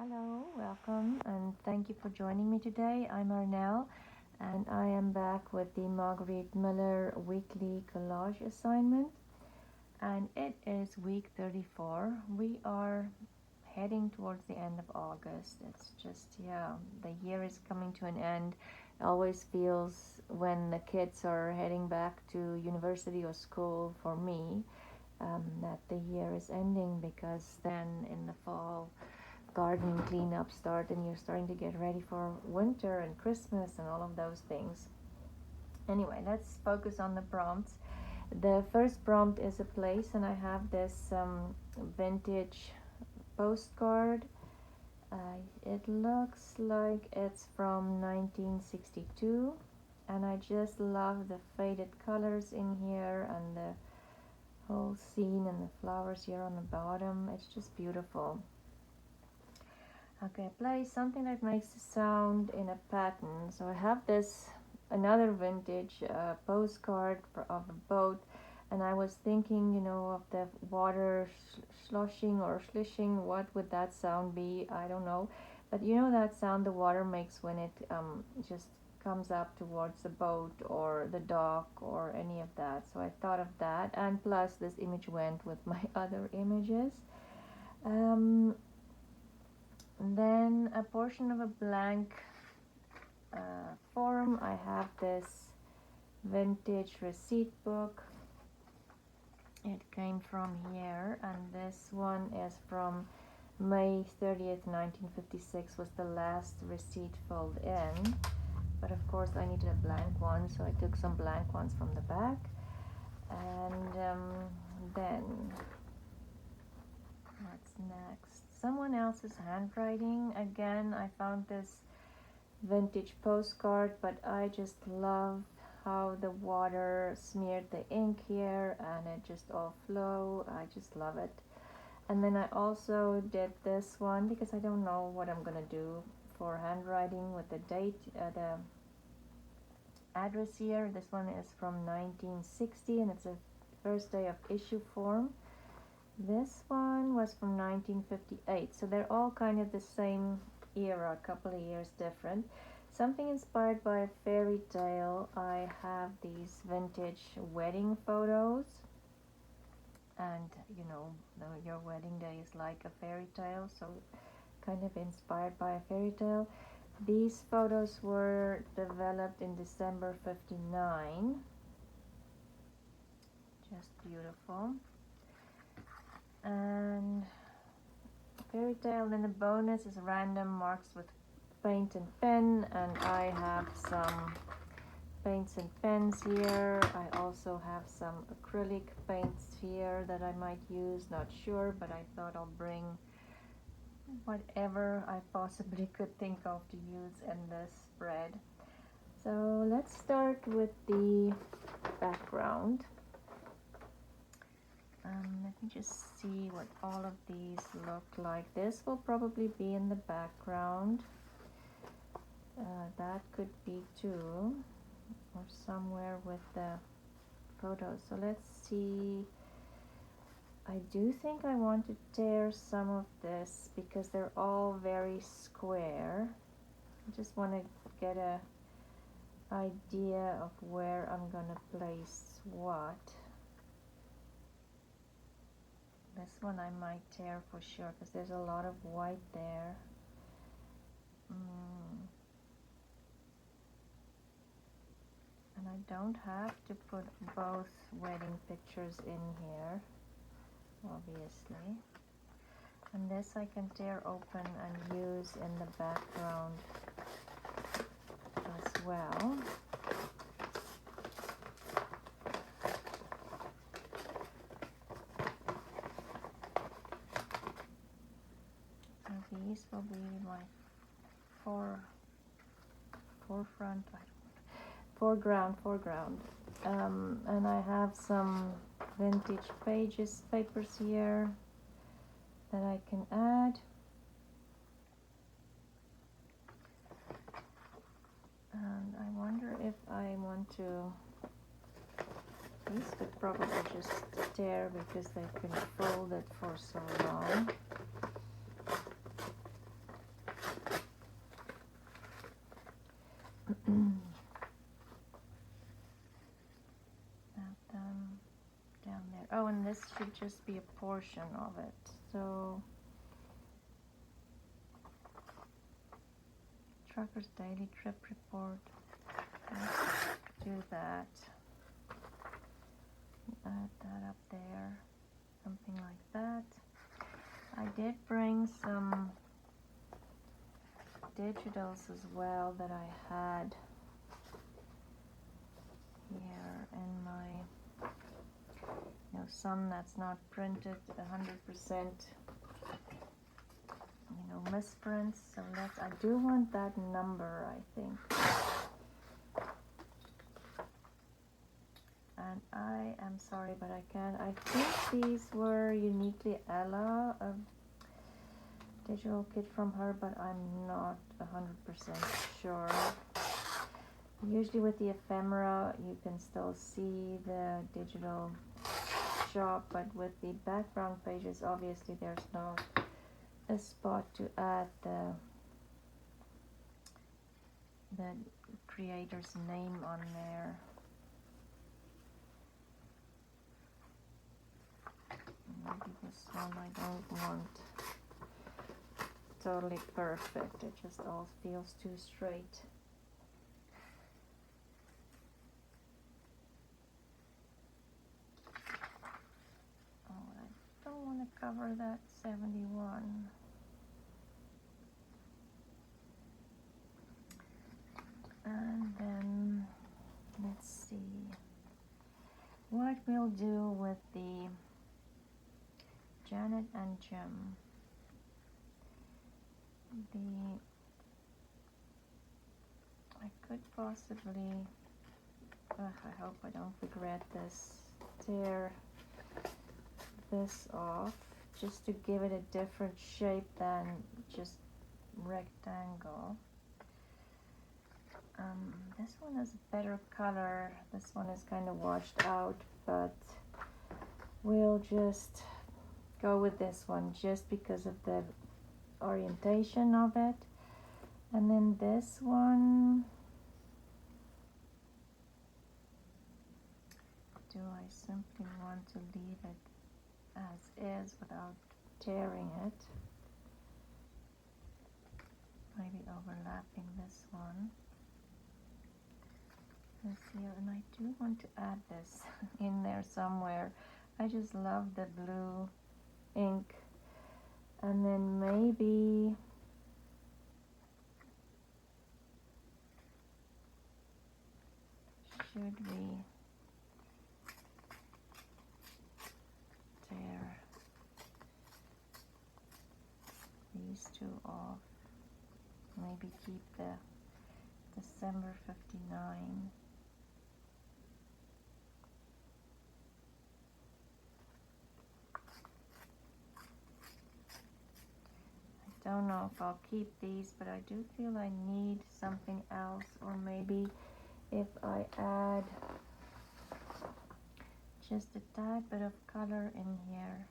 Hello, welcome, and thank you for joining me today. I'm Arnell, and I am back with the Marguerite Miller weekly collage assignment, and it is week 34. We are heading towards the end of August. It's just, yeah, the year is coming to an end. It always feels when the kids are heading back to university or school for me that the year is ending because then in the fall, garden cleanup start and you're starting to get ready for winter and Christmas and all of those things. Anyway, let's focus on the prompts. The first prompt is a place, and I have this vintage postcard. It looks like it's from 1962, and I just love the faded colors in here and the whole scene and the flowers here on the bottom. It's just beautiful. Okay, play something that makes a sound in a pattern. So I have this another vintage postcard of a boat, and I was thinking, of the water sloshing or slishing. What would that sound be? I don't know, but that sound the water makes when it just comes up towards the boat or the dock or any of that. So I thought of that, and plus this image went with my other images. Um, then a portion of a blank form. I have this vintage receipt book. It came from here, and this one is from May 30th, 1956 was the last receipt filled in. But of course I needed a blank one, so I took some blank ones from the back. And then, what's next? Someone else's handwriting. Again, I found this vintage postcard, but I just love how the water smeared the ink here and it just all flow. I just love it. And then I also did this one because I don't know what I'm gonna do for handwriting with the date, the address here. This one is from 1960 and it's a first day of issue form. This one was from 1958, so they're all kind of the same era, a couple of years different. Something inspired by a fairy tale. I have these vintage wedding photos, and your wedding day is like a fairy tale, so kind of inspired by a fairy tale. These photos were developed in December 59. Just beautiful. And fairy tale, then the bonus is random marks with paint and pen, and I have some paints and pens here. I also have some acrylic paints here that I might use, not sure, but I thought I'll bring whatever I possibly could think of to use in this spread. So let's start with the background. Let me just see what all of these look like. This will probably be in the background. That could be too, or somewhere with the photos. So let's see. I do think I want to tear some of this because they're all very square. I just want to get a idea of where I'm gonna place what. This one I might tear for sure because there's a lot of white there. And I don't have to put both wedding pictures in here, obviously. And this I can tear open and use in the background as well. These will be my foreground. And I have some vintage papers here that I can add. And I wonder if I want to, these could probably just tear because they've been folded for so long. this should just be a portion of it. So Trucker's Daily Trip Report. Let's do that. Add that up there. Something like that. I did bring some digitals as well that I had here in my, some that's not printed 100%, misprints. So I do want that number, I think. And I am sorry, but I can't. I think these were uniquely Ella, a digital kit from her, but I'm not 100% sure. Usually with the ephemera, you can still see the digital shop, but with the background pages, obviously there's not a spot to add the creator's name on there. Maybe this one I don't want totally perfect. It just all feels too straight. Oh, I don't want to cover that 71. And then let's see what we'll do with the Janet and Jim. I could possibly, I hope I don't regret this, tear this off just to give it a different shape than just rectangle. This one is a better color. This one is kind of washed out, but we'll just go with this one just because of the orientation of it. And then this one, do I simply want to leave it as is without tearing it? Maybe overlapping this one. Let's see, and I do want to add this in there somewhere. I just love the blue ink. And then maybe should we tear these two off? Maybe keep the December 59. I don't know if I'll keep these, but I do feel I need something else, or maybe if I add just a tad bit of color in here.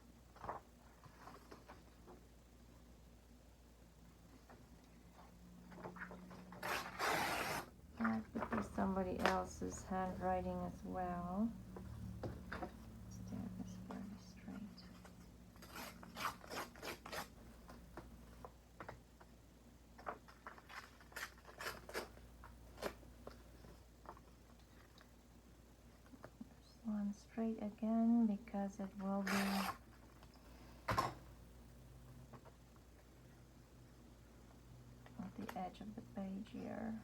That could be somebody else's handwriting as well. Let's tear this fairly straight. One straight again because it will be at the edge of the page here.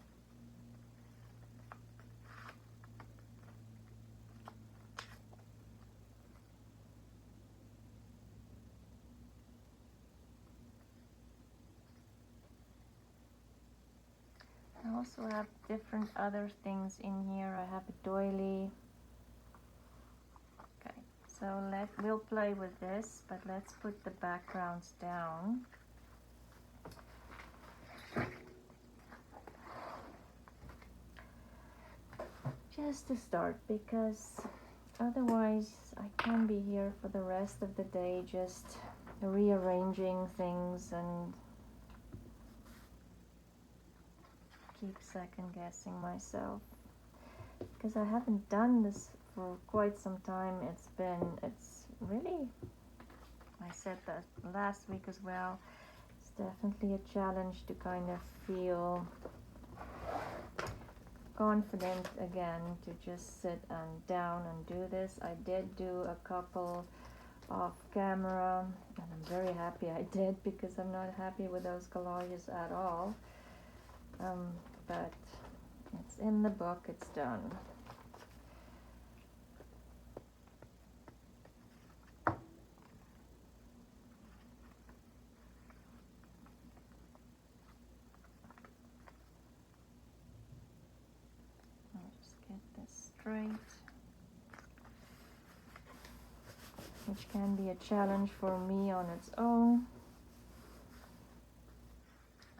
I also have different other things in here. I have a doily. So we'll play with this, but let's put the backgrounds down. Just to start, because otherwise I can be here for the rest of the day just rearranging things and keep second guessing myself. Because I haven't done this for quite some time. It's really, I said that last week as well, it's definitely a challenge to kind of feel confident again to just sit and down and do this. I did do a couple off camera, and I'm very happy I did, because I'm not happy with those collages at all. But it's in the book, it's done. I'll just get this straight, which can be a challenge for me on its own.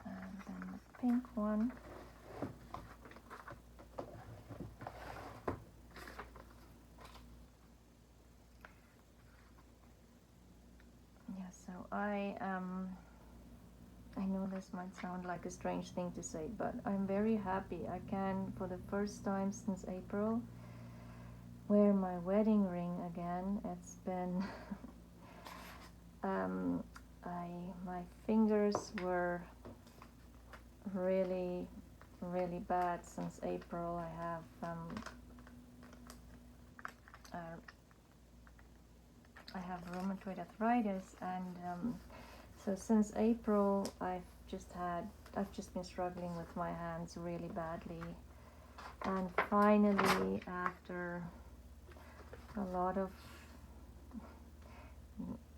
And then the pink one. Yeah, so I know this might sound like a strange thing to say, but I'm very happy I can, for the first time since April, wear my wedding ring again. It's been my fingers were really bad since April. I have rheumatoid arthritis, and so since April I've just been struggling with my hands really badly. And finally, after a lot of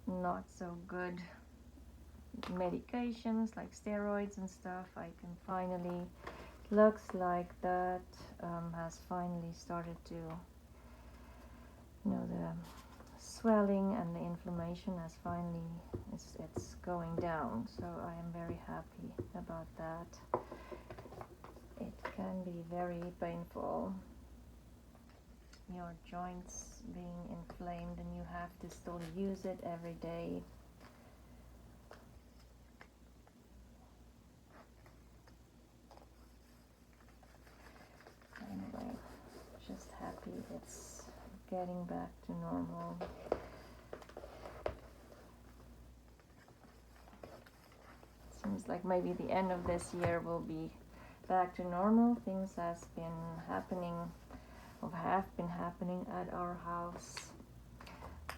not so good medications like steroids and stuff, I can finally, looks like that has finally started to, the swelling and the inflammation has finally, it's going down. So I am very happy about that. It can be very painful, your joints being inflamed, and you have to still use it every day. Anyway, just happy it's getting back to normal. Seems like maybe the end of this year will be back to normal. Things have been happening at our house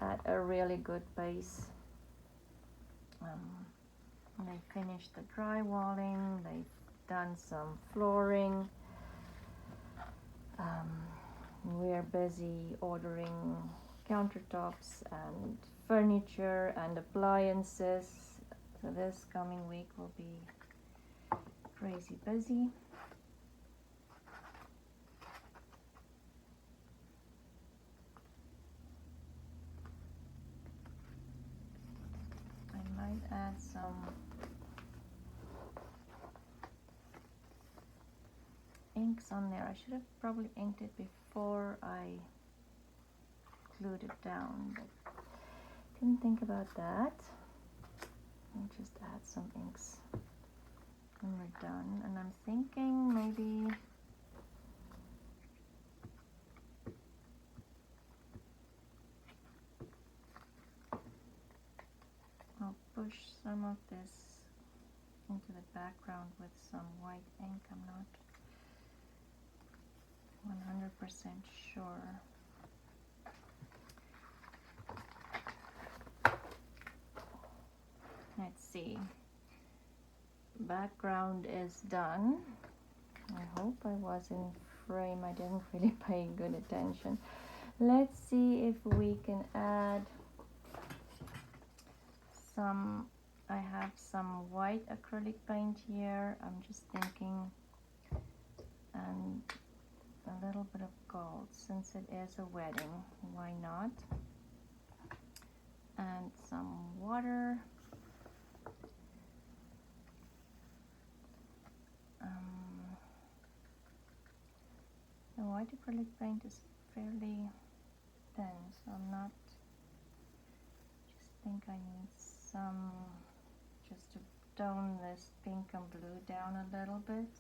at a really good pace. They finished the drywalling, they've done some flooring. We're busy ordering countertops and furniture and appliances. So this coming week will be crazy busy. I might add some inks on there. I should have probably inked it before I glued it down, but didn't think about that. I'll just add some inks when we're done. And I'm thinking maybe I'll push some of this into the background with some white ink. I'm not 100% sure. Let's see. Background is done. I hope I was in frame. I didn't really pay good attention. Let's see if we can add some. I have some white acrylic paint here. I'm just thinking, and a little bit of gold, since it is a wedding, why not? And some water. The white acrylic paint is fairly thin, so I'm not, just think I need some, just to tone this pink and blue down a little bit.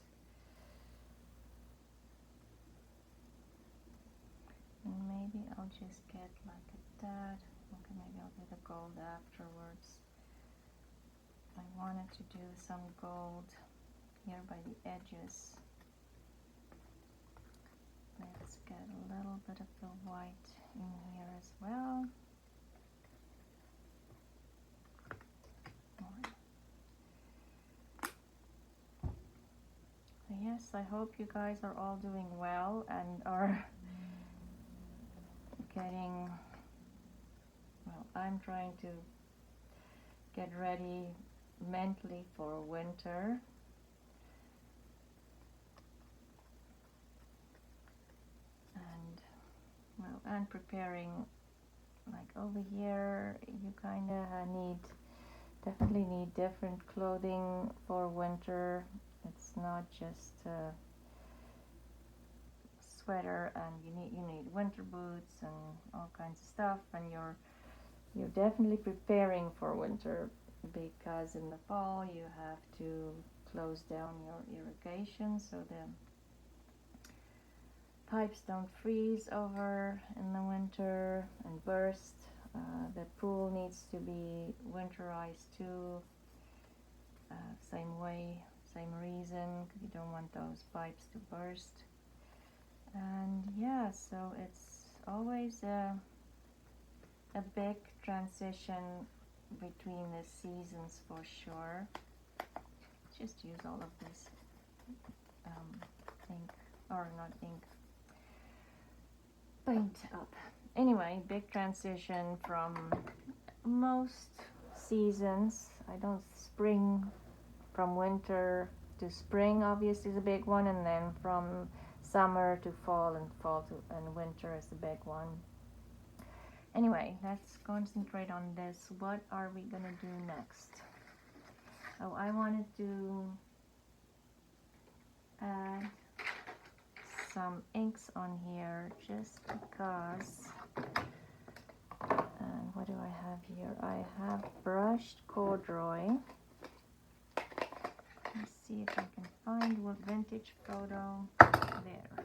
And maybe I'll just get like a tad Okay, maybe I'll do the gold afterwards. I wanted to do some gold here by the edges. Let's get a little bit of the white in here as well. Yes, I hope you guys are all doing well and are getting, well, I'm trying to get ready mentally for winter. And, well, and preparing, like over here, you kind of definitely need different clothing for winter. It's not just a sweater, and you need winter boots and all kinds of stuff, and you're definitely preparing for winter, because in the fall you have to close down your irrigation so the pipes don't freeze over in the winter and burst. The pool needs to be winterized too, same way, same reason, because you don't want those pipes to burst. And yeah, so it's always a big transition between the seasons for sure. Just use all of this ink, or not ink, paint up. Anyway, big transition from most seasons. I don't spring from winter to spring obviously is a big one, and then from summer to fall, and fall to and winter is the big one. Anyway, let's concentrate on this. What are we gonna do next? Oh, I wanted to add some inks on here just because. And what do I have here? I have brushed corduroy. Let's see if I can find what vintage photo. There.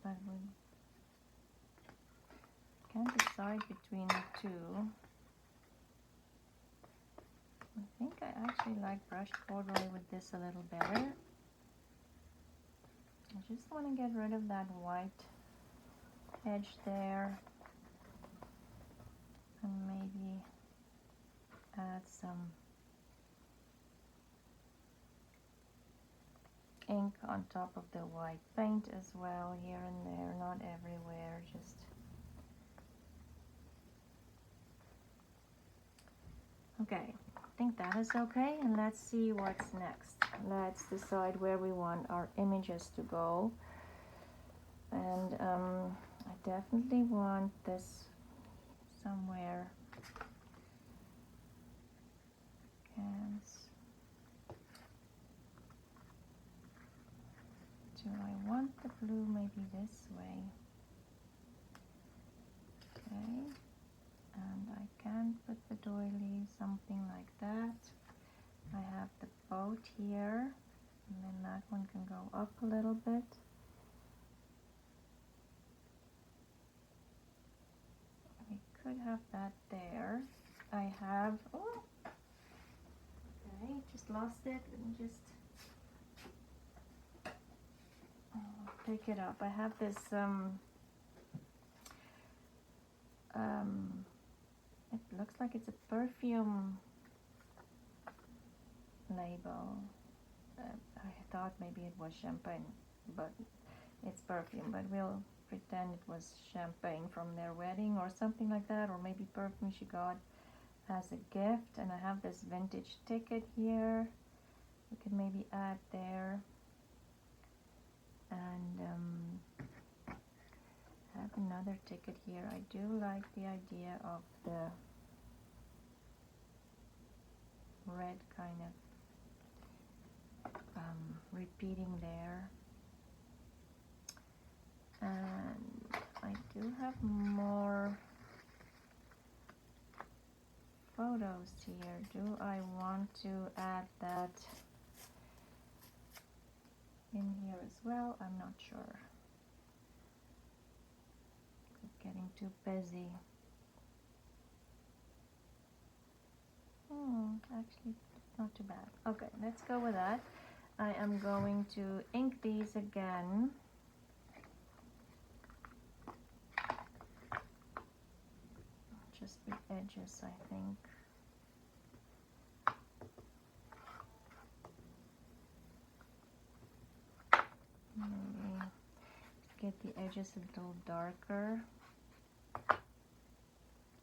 But we can't decide between the two. I think I actually like brushed corduroy with this a little better. I just want to get rid of that white edge there, and maybe add some ink on top of the white paint as well, here and there, not everywhere, just okay. I think that is okay, and let's see what's next. Let's decide where we want our images to go. And I definitely want this somewhere. Do I want the blue maybe this way? Okay, and I can put the doily something like that. I have the boat here, and then that one can go up a little bit. We could have that there. I have, oh, okay, just lost it. Let me just pick it up. I have this it looks like it's a perfume label. I thought maybe it was champagne, but it's perfume. But we'll pretend it was champagne from their wedding or something like that, or maybe perfume she got as a gift. And I have this vintage ticket here. We could maybe add there. And I have another ticket here. I do like the idea of the red kind of repeating there. And I do have more photos here. Do I want to add that in here as well? I'm not sure. getting too busy. Actually, not too bad. Okay, let's go with that. I am going to ink these again. Just the edges, I think. Maybe get the edges a little darker.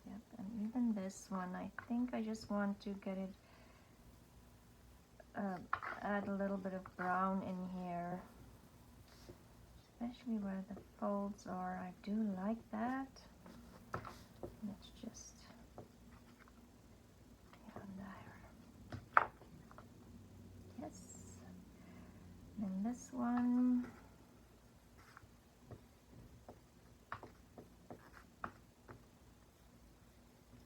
Yep, and even this one, I think I just want to get it, add a little bit of brown in here, especially where the folds are. I do like that. Let's just get on there. Yes. And this one.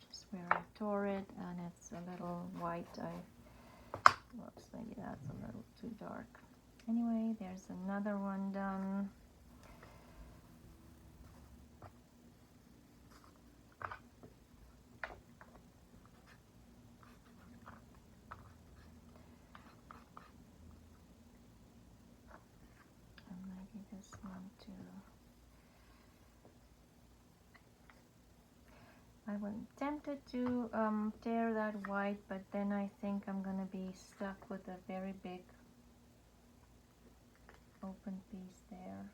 Just where I tore it, and it's a little white. Whoops, maybe that's a little too dark. Anyway, there's another one done. And maybe this one too. I was tempted to tear that white, but then I think I'm gonna be stuck with a very big open piece there.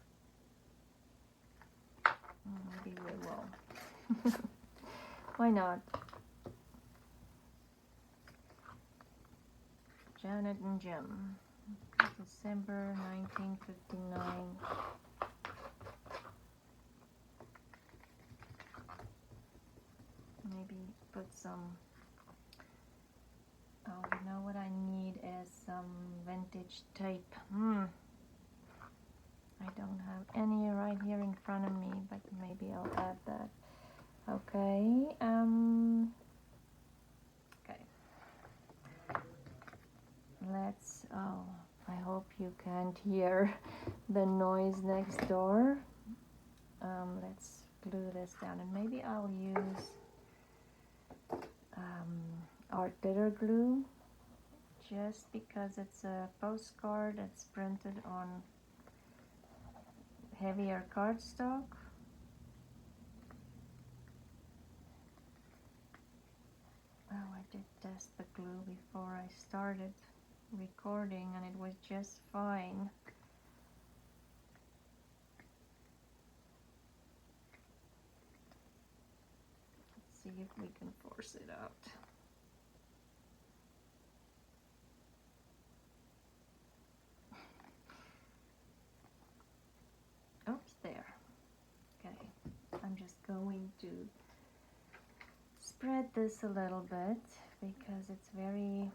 Maybe we will. Why not? Janet and Jim, December 1959. Maybe put some, oh, you know what I need is some vintage tape. I don't have any right here in front of me, but maybe I'll add that. Okay, okay. Let's, oh, I hope you can't hear the noise next door. Let's glue this down, and maybe I'll use art glitter glue, just because it's a postcard that's printed on heavier cardstock. Oh, I did test the glue before I started recording, and it was just fine. Let's see if we can force it out. Oops, there. Okay, I'm just going to spread this a little bit because it's very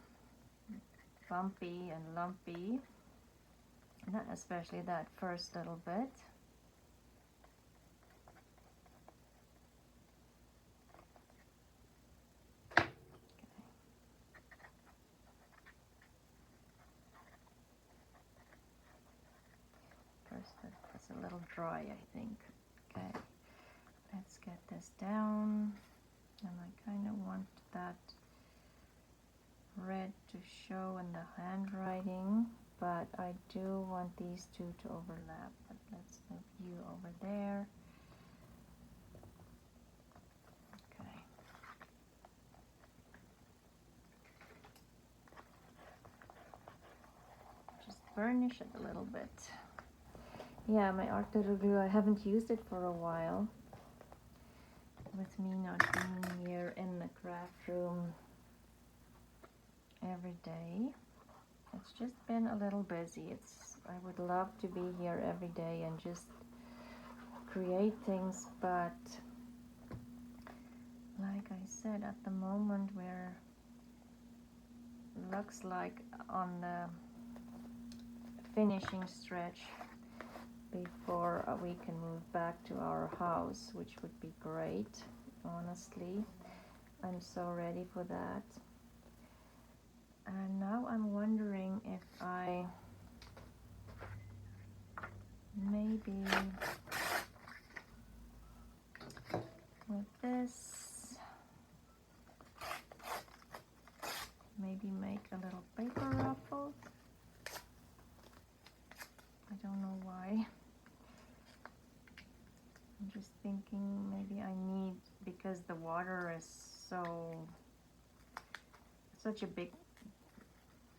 bumpy and lumpy. Not especially that first little bit. Okay. First, it's a little dry, I think. Okay, let's get this down. And I kind of want that red to show in the handwriting, but I do want these two to overlap. But let's move you over there. Okay. Just burnish it a little bit. Yeah, my art glitter glue, I haven't used it for a while. With me not being here in the craft room every day, it's just been a little busy. I would love to be here every day and just create things, but like I said, at the moment we're looks like on the finishing stretch before we can move back to our house, which would be great. Honestly, I'm so ready for that. And now I'm wondering if I maybe with this. Maybe make a little paper ruffle. I don't know why. I'm just thinking maybe I need, because the water is such a big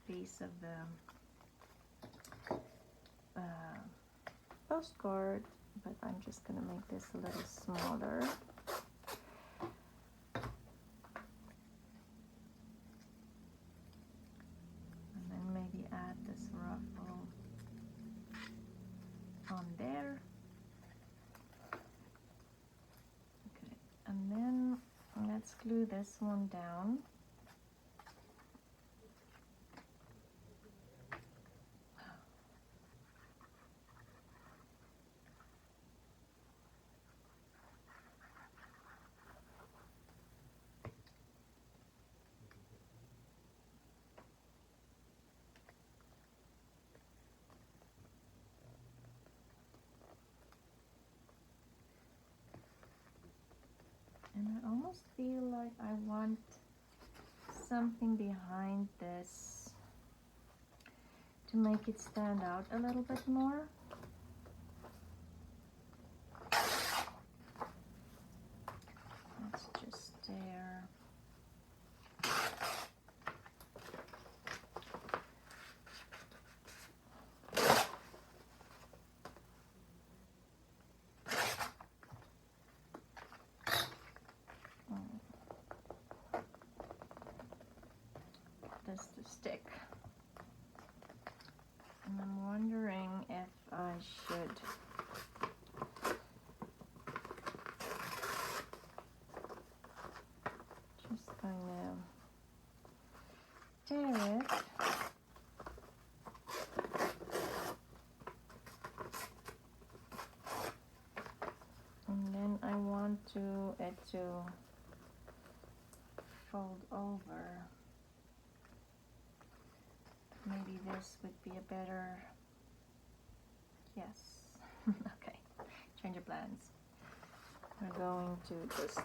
piece of the postcard, but I'm just gonna make this a little smaller. And then maybe add this ruffle on there. Okay, and then let's glue this one down. And I almost feel like I want something behind this to make it stand out a little bit more. That's just there. This to stick. And I'm wondering if I should just kind of tear it. And then I want it to fold over. Maybe this would be a better, yes. Okay, change of plans. We're going to just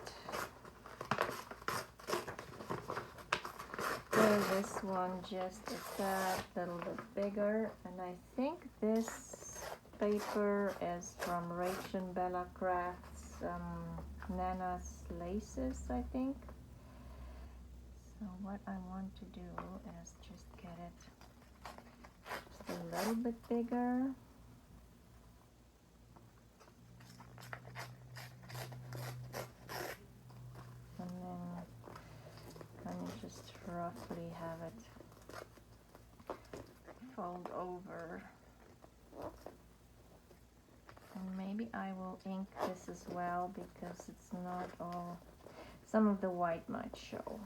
tear this one just a tad little bit bigger, and I think this paper is from Rachel Bella Crafts Nana's Laces, I think. So what I want to do is just get it just a little bit bigger. And then kind of just roughly have it fold over. And maybe I will ink this as well, because it's not all, some of the white might show.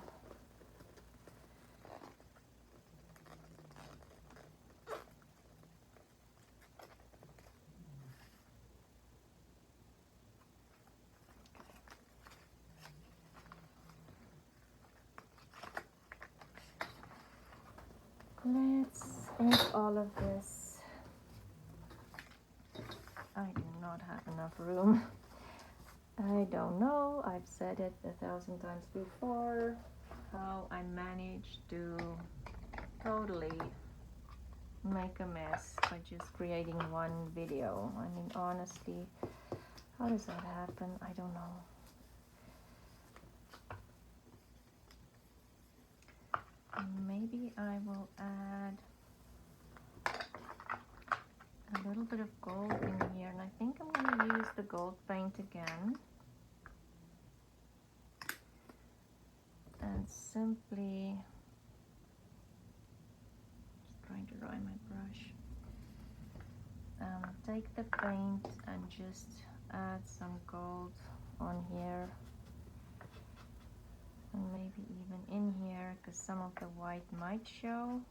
Let's ink all of this. I do not have enough room. I don't know, I've said it 1,000 times before, how I managed to totally make a mess by just creating one video. I mean, honestly, how does that happen? I don't know. Maybe I will add a little bit of gold in here, and I think I'm going to use the gold paint again and simply just trying to dry my brush. Take the paint and just add some gold on here. And maybe even in here, because some of the white might show.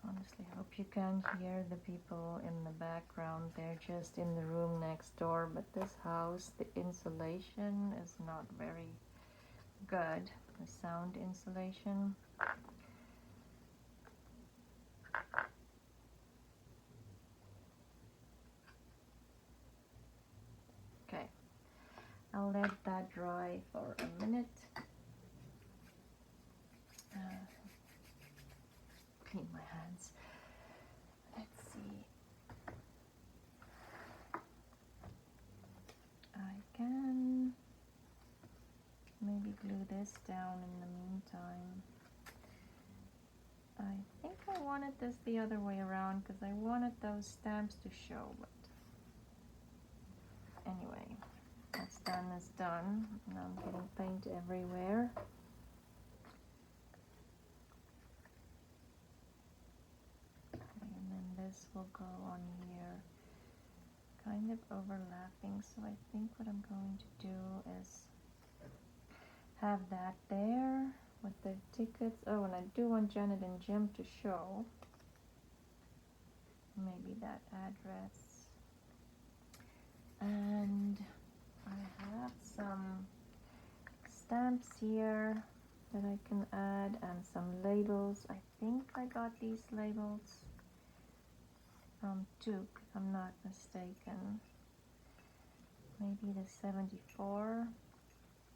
Honestly, I hope hope you can hear the people in the background. They're just in the room next door, but this house, the insulation is not very good, the sound insulation. Okay, I'll let that dry for a minute. Clean my hands. Let's see. I can maybe glue this down in the meantime. I think I wanted this the other way around because I wanted those stamps to show, but anyway, what's done is done. Now I'm getting paint everywhere. And then this will go on here, kind of overlapping. So I think what I'm going to do is have that there with the tickets. Oh, and I do want Janet and Jim to show. Maybe that address. And I have some stamps here that I can add and some labels. I think I got these labels from Duke, if I'm not mistaken. Maybe the 74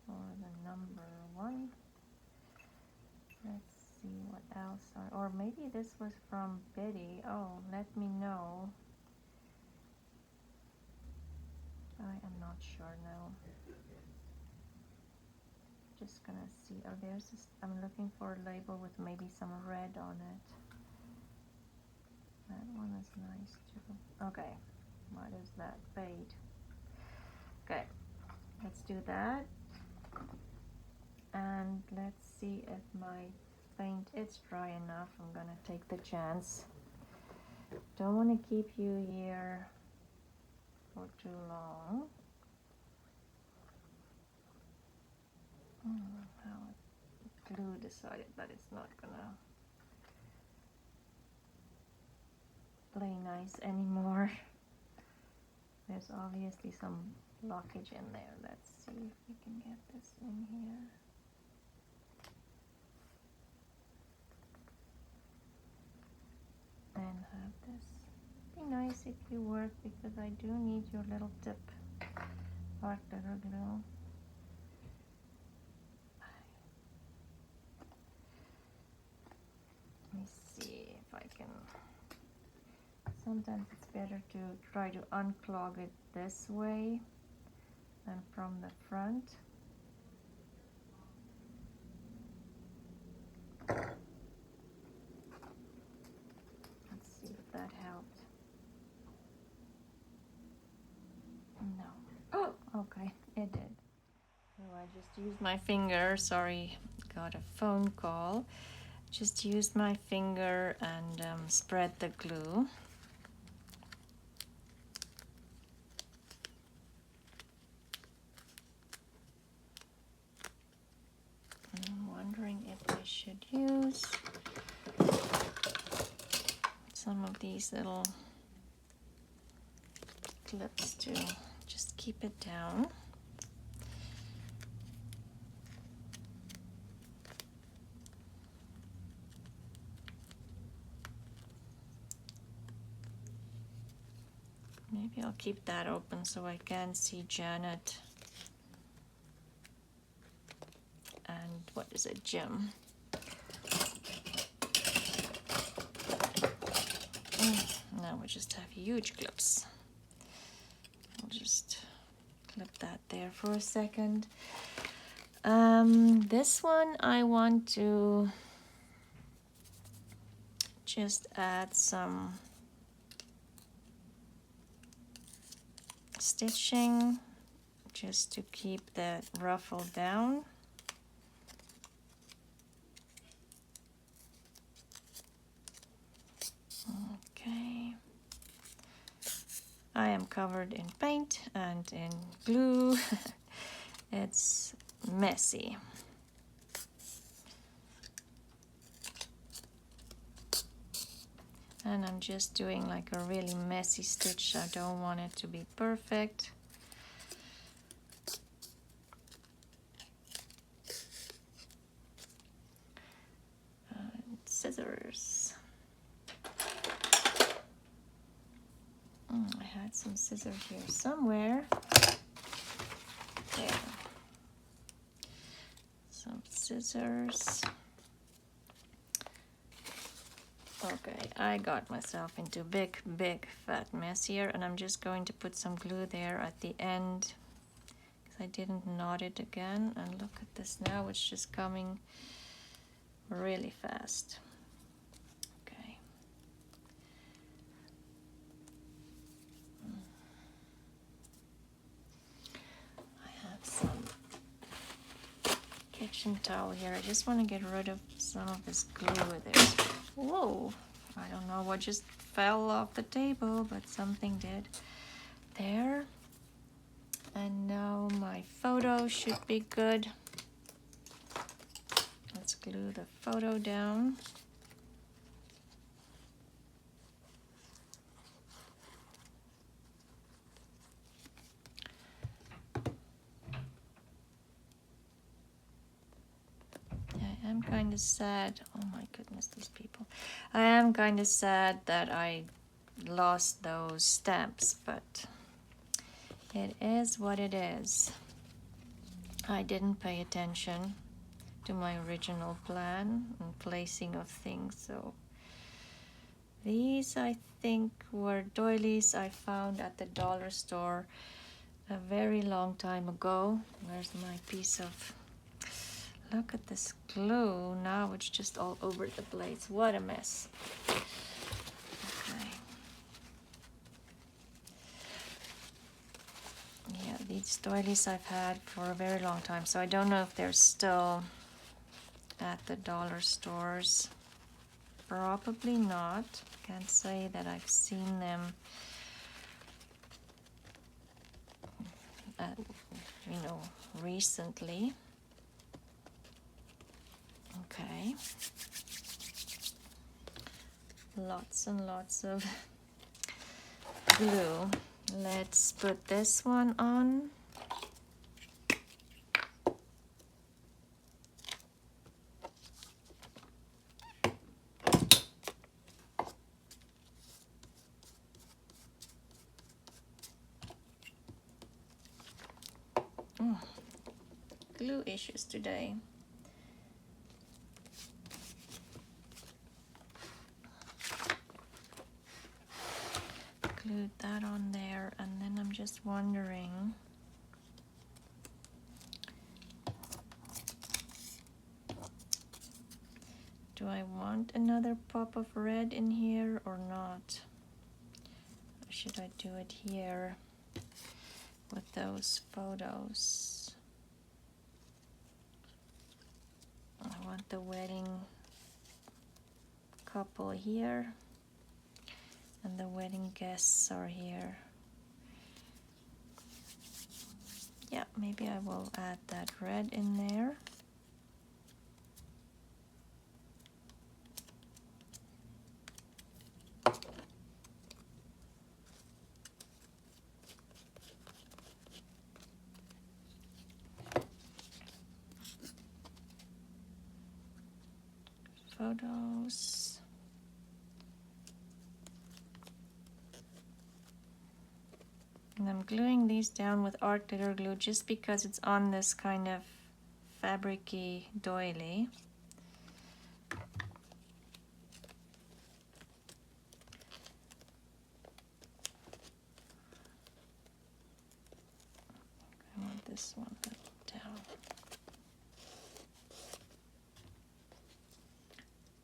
or the number 1. Let's see what else or maybe this was from Betty. Oh, let me know. I am not sure now. Just gonna see. Oh, there's this. I'm looking for a label with maybe some red on it. That one is nice too. Okay, what is that? Fade. Okay, let's do that. And let's see if my paint is dry enough. I'm gonna take the chance. Don't want to keep you here for too long. How glue decided that it's not gonna play nice anymore. There's obviously some blockage in there. Let's see if we can get this in here. And have this. Be nice if you work, because I do need your little tip, art glitter glue. Let me see if I can. Sometimes it's better to try to unclog it this way than from the front. Let's see if that helped. No. Oh, okay, it did. So I just used my finger. Sorry, got a phone call. Just used my finger and spread the glue. I'm wondering if I should use some of these little clips to just keep it down. Maybe I'll keep that open so I can see Janet and what is it, Jim. Now we just have huge clips. I'll just clip that there for a second. This one I want to just add some stitching just to keep that ruffle down. Okay. I am covered in paint and in glue. It's messy. And I'm just doing like a really messy stitch. I don't want it to be perfect. Scissors. I had some scissors here somewhere. There. Some scissors. Okay, I got myself into big fat mess here, and I'm just going to put some glue there at the end because I didn't knot it again. And look at this now, it's just coming really fast. Okay. I have some kitchen towel here. I just want to get rid of some of this glue. There's, whoa, I don't know what just fell off the table, but something did. There. And now my photo should be good. Let's glue the photo down. I am kind of sad. Oh my goodness, these people. I am kind of sad that I lost those stamps, but it is what it is. I didn't pay attention to my original plan and placing of things, so these I think were doilies I found at the dollar store a very long time ago. Where's my piece of... Look at this glue. Now it's just all over the place. What a mess. Okay. Yeah, these doilies I've had for a very long time, so I don't know if they're still at the dollar stores. Probably not. Can't say that I've seen them, recently. Okay. Lots and lots of glue. Let's put this one on. Glue issues today. Glued that on there, and then I'm just wondering, do I want another pop of red in here or not? Or should I do it here with those photos? I want the wedding couple here, and the wedding guests are here. Yeah, maybe I will add that red in there. Photos. And I'm gluing these down with art glitter glue just because it's on this kind of fabric-y doily. I want this one down.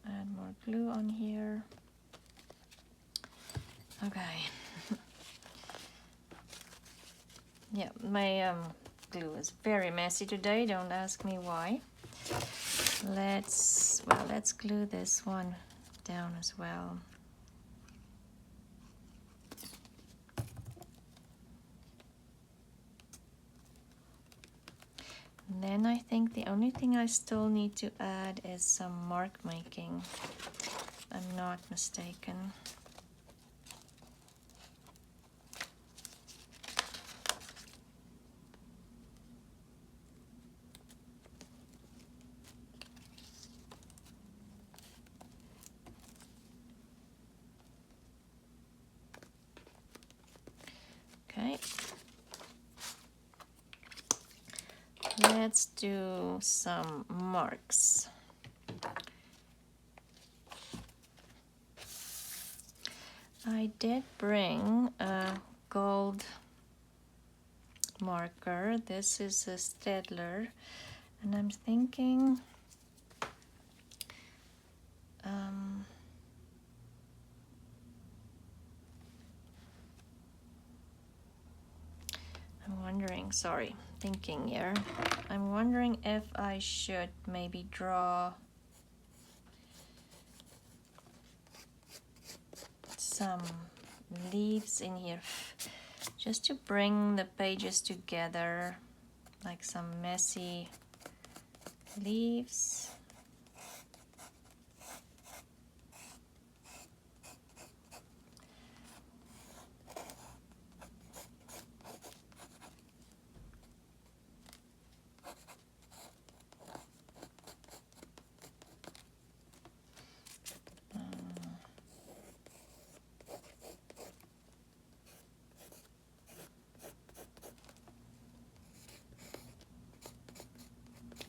Add more glue on here. Okay. Yeah, my glue is very messy today. Don't ask me why. Let's glue this one down as well. And then I think the only thing I still need to add is some mark making. I'm not mistaken. Okay. Let's do some marks. I did bring a gold marker. This is a Staedtler, and I'm thinking I'm wondering, sorry, thinking here. I'm wondering if I should maybe draw some leaves in here just to bring the pages together, like some messy leaves.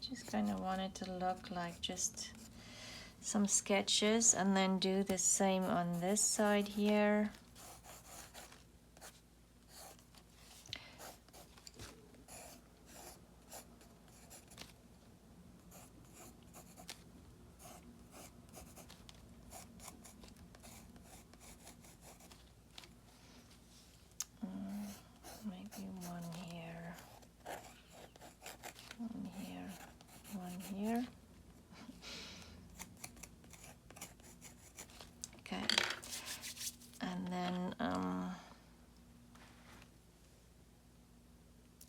Just kind of want it to look like just some sketches, and then do the same on this side here. Maybe one here, one here, one here. Okay, and then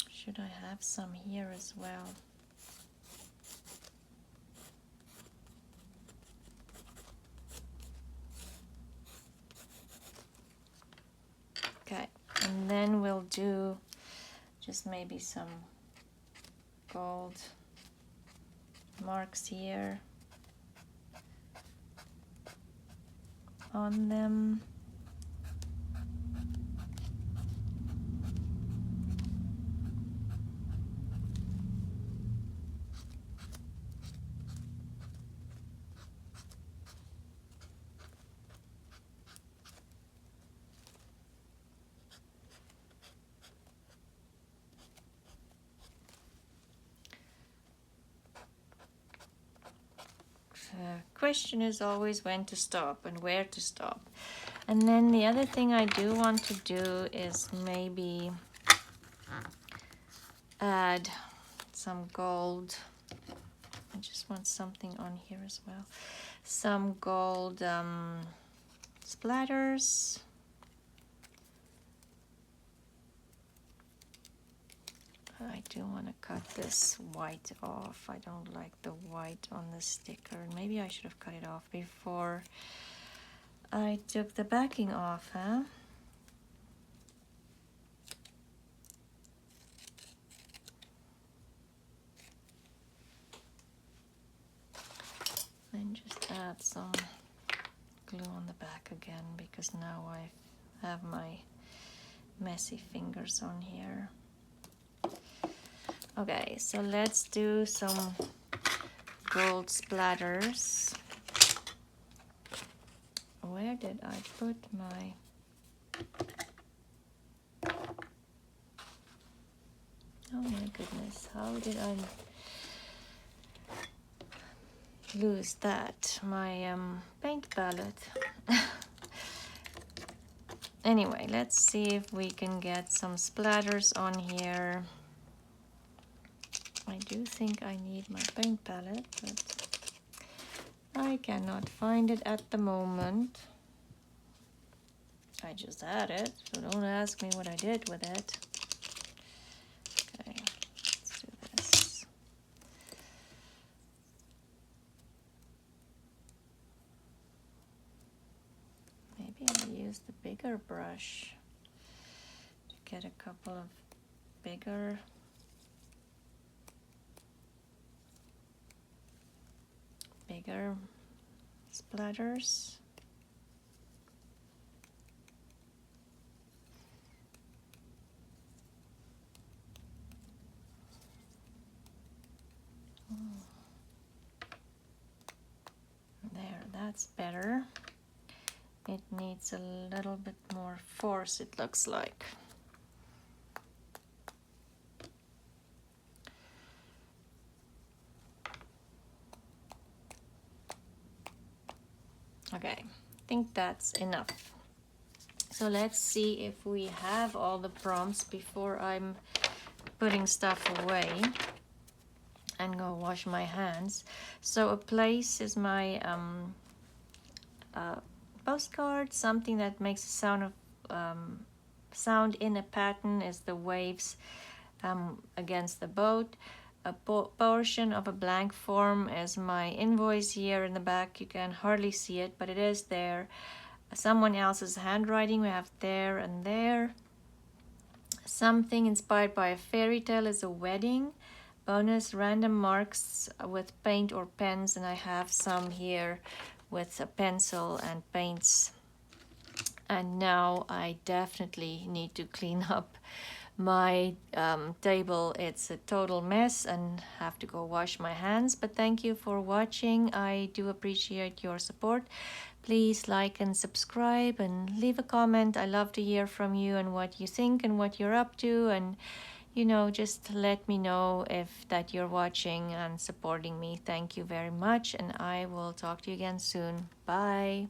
should I have some here as well? Okay, and then we'll do just maybe some gold marks here on them. Question is always when to stop and where to stop. And then the other thing I do want to do is maybe add some gold. I just want something on here as well. Some gold splatters. I do want to cut this white off. I don't like the white on the sticker. Maybe I should have cut it off before I took the backing off, huh? Then just add some glue on the back again, because now I have my messy fingers on here. Okay, so let's do some gold splatters. Where did I put my... Oh my goodness, how did I lose that? My paint palette. Anyway, let's see if we can get some splatters on here. I do think I need my paint palette, but I cannot find it at the moment. I just had it, so don't ask me what I did with it. Okay, let's do this. the bigger brush to get a couple of bigger splatters. There, that's better. It needs a little bit more force, it looks like. Okay, I think that's enough. So let's see if we have all the prompts before I'm putting stuff away and go wash my hands. So a place is my postcard. Something that makes a sound in a pattern is the waves against the boat. A portion of a blank form is my invoice here in the back. You can hardly see it, but it is there. Someone else's handwriting we have there and there. Something inspired by a fairy tale is a wedding. Bonus random marks with paint or pens, and I have some here with a pencil and paints. And now I definitely need to clean up my table. It's a total mess and have to go wash my hands. But thank you for watching. I do appreciate your support. Please like and subscribe and leave a comment. I love to hear from you and what you think and what you're up to, and you know, just let me know if that you're watching and supporting me. Thank you very much, and I will talk to you again soon. Bye.